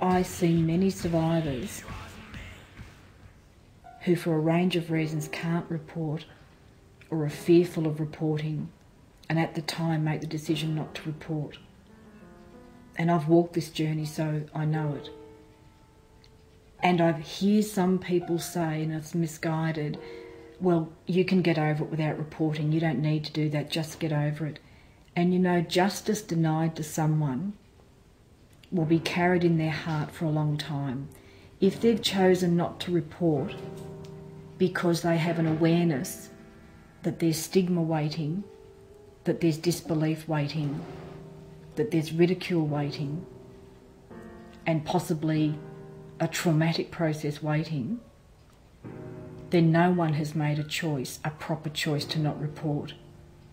I see many survivors who for a range of reasons can't report or are fearful of reporting and at the time make the decision not to report. And I've walked this journey, so I know it. And I hear some people say, and it's misguided, well, you can get over it without reporting. You don't need to do that, just get over it. And you know, justice denied to someone will be carried in their heart for a long time. If they've chosen not to report because they have an awareness that there's stigma waiting, that there's disbelief waiting, that there's ridicule waiting, and possibly a traumatic process waiting, then no one has made a choice, a proper choice to not report.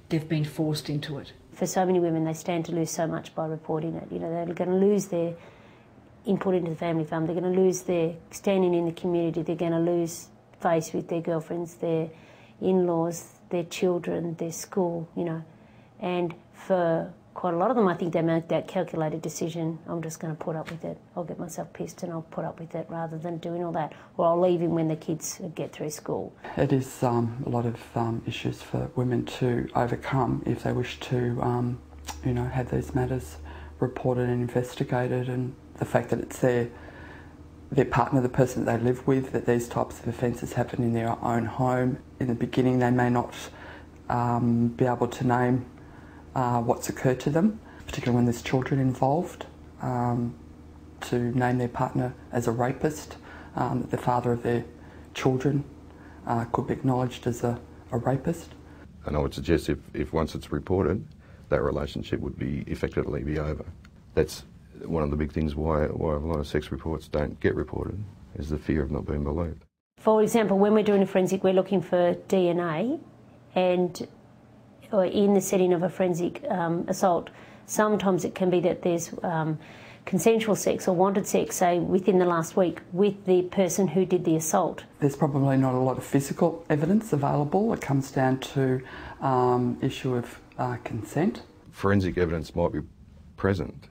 They've been forced into it. For so many women, they stand to lose so much by reporting it. You know, they're going to lose their input into the family farm. They're going to lose their standing in the community. They're going to lose face with their girlfriends, their in-laws, their children, their school, you know. And for quite a lot of them, I think they make that calculated decision, I'm just going to put up with it. I'll get myself pissed and I'll put up with it rather than doing all that. Or I'll leave him when the kids get through school. It is a lot of issues for women to overcome if they wish to, you know, have these matters reported and investigated, and the fact that it's their partner, the person that they live with, that these types of offences happen in their own home. In the beginning, they may not be able to name what's occurred to them, particularly when there's children involved, to name their partner as a rapist, that the father of their children could be acknowledged as a rapist. And I would suggest if once it's reported, that relationship would be effectively be over. That's one of the big things why a lot of sex reports don't get reported, is the fear of not being believed. For example, when we're doing a forensic, we're looking for DNA, and or in the setting of a forensic assault, sometimes it can be that there's consensual sex or wanted sex, say, within the last week with the person who did the assault. There's probably not a lot of physical evidence available. It comes down to issue of consent. Forensic evidence might be present.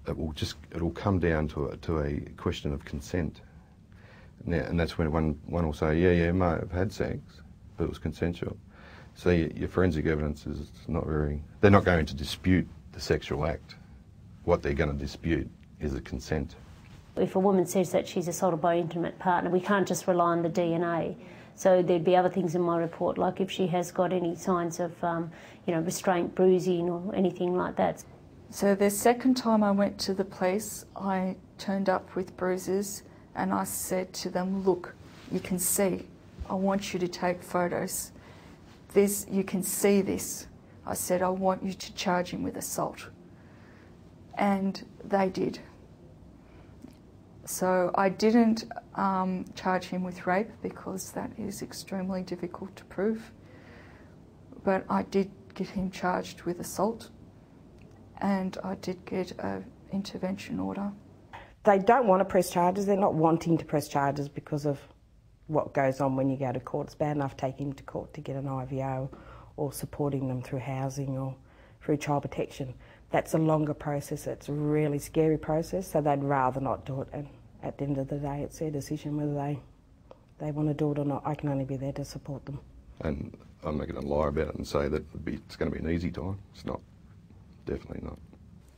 It'll come down to a question of consent. Now, and that's when one will say, yeah, may have had sex, but it was consensual. So your forensic evidence is not very... They're not going to dispute the sexual act. What they're going to dispute is the consent. If a woman says that she's assaulted by an intimate partner, we can't just rely on the DNA. So there'd be other things in my report, like if she has got any signs of, you know, restraint, bruising or anything like that. So the second time I went to the police, I turned up with bruises and I said to them, look, you can see, I want you to take photos. You can see this. I said, I want you to charge him with assault. And they did. So I didn't charge him with rape because that is extremely difficult to prove. But I did get him charged with assault, and I did get an intervention order. They don't want to press charges. They're not wanting to press charges because of what goes on when you go to court. It's bad enough taking them to court to get an IVO or supporting them through housing or through child protection. That's a longer process. It's a really scary process, so they'd rather not do it. And at the end of the day, it's their decision whether they want to do it or not. I can only be there to support them. And I'm not going to lie about it and say that it's going to be an easy time. It's not. Definitely not.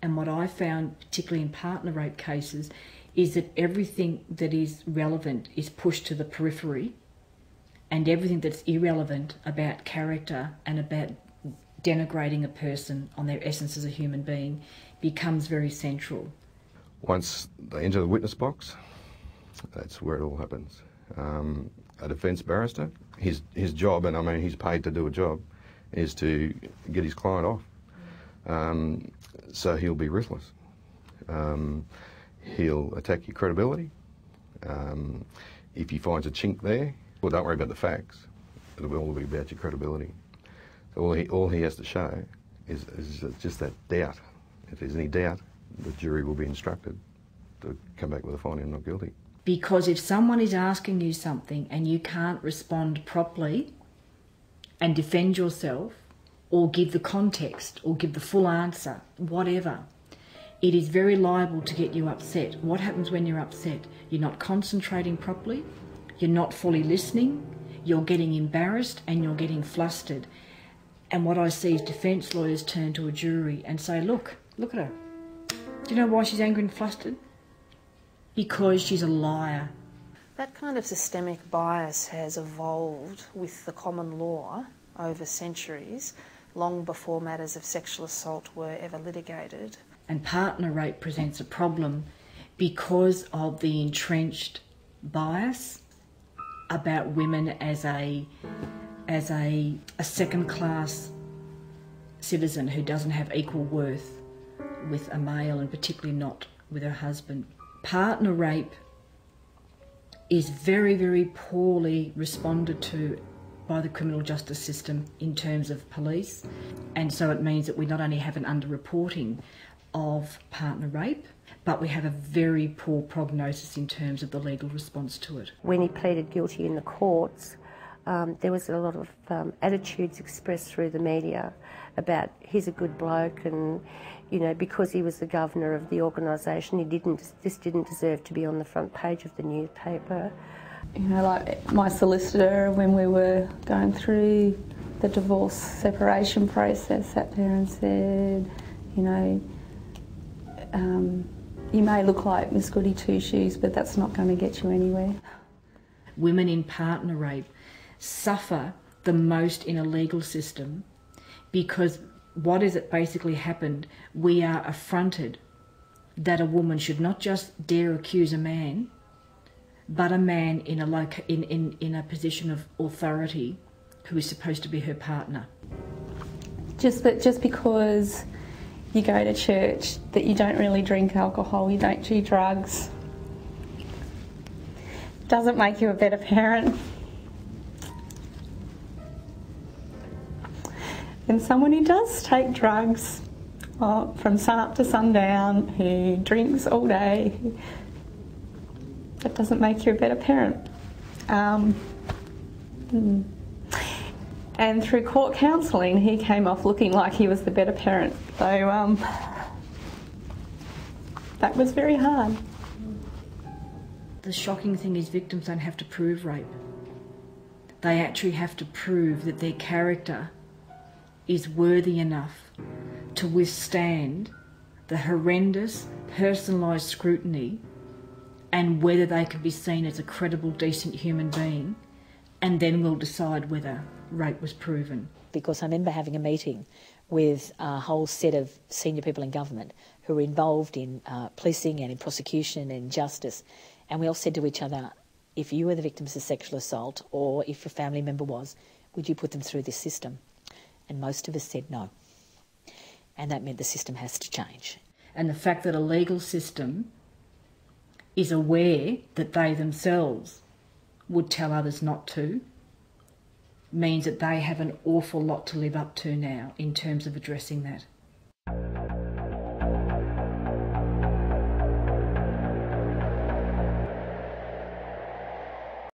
And what I found, particularly in partner rape cases, is that everything that is relevant is pushed to the periphery, and everything that's irrelevant about character and about denigrating a person on their essence as a human being becomes very central. Once they enter the witness box, that's where it all happens. A defence barrister, his job, and I mean he's paid to do a job, is to get his client off. So he'll be ruthless. He'll attack your credibility. If he finds a chink there, well, don't worry about the facts. It'll all be about your credibility. So all he has to show is just that doubt. If there's any doubt, the jury will be instructed to come back with a finding of not guilty. Because if someone is asking you something and you can't respond properly and defend yourself, or give the context, or give the full answer, whatever, it is very liable to get you upset. What happens when you're upset? You're not concentrating properly, you're not fully listening, you're getting embarrassed and you're getting flustered. And what I see is defence lawyers turn to a jury and say, look at her. Do you know why she's angry and flustered? Because she's a liar. That kind of systemic bias has evolved with the common law over centuries, long before matters of sexual assault were ever litigated. And partner rape presents a problem because of the entrenched bias about women as a second-class citizen who doesn't have equal worth with a male, and particularly not with her husband. Partner rape is very, very poorly responded to by the criminal justice system in terms of police, and so it means that we not only have an underreporting of partner rape, but we have a very poor prognosis in terms of the legal response to it. When he pleaded guilty in the courts, there was a lot of attitudes expressed through the media about he's a good bloke, and you know, because he was the governor of the organisation, this didn't deserve to be on the front page of the newspaper. You know, like my solicitor, when we were going through the divorce separation process, sat there and said, you know, you may look like Miss Goody Two Shoes, but that's not going to get you anywhere. Women in partner rape suffer the most in a legal system because what is it basically happened? We are affronted that a woman should not just dare accuse a man, but a man in a position of authority who is supposed to be her partner. Just because you go to church, that you don't really drink alcohol, you don't do drugs, doesn't make you a better parent. And someone who does take drugs from sun up to sundown, who drinks all day, that doesn't make you a better parent. And through court counselling, he came off looking like he was the better parent. So that was very hard. The shocking thing is victims don't have to prove rape. They actually have to prove that their character is worthy enough to withstand the horrendous, personalised scrutiny and whether they can be seen as a credible, decent human being, and then we'll decide whether rape was proven. Because I remember having a meeting with a whole set of senior people in government who were involved in policing and in prosecution and justice, and we all said to each other, if you were the victims of sexual assault or if a family member was, would you put them through this system? And most of us said no. And that meant the system has to change. And the fact that a legal system is aware that they themselves would tell others not to means that they have an awful lot to live up to now in terms of addressing that.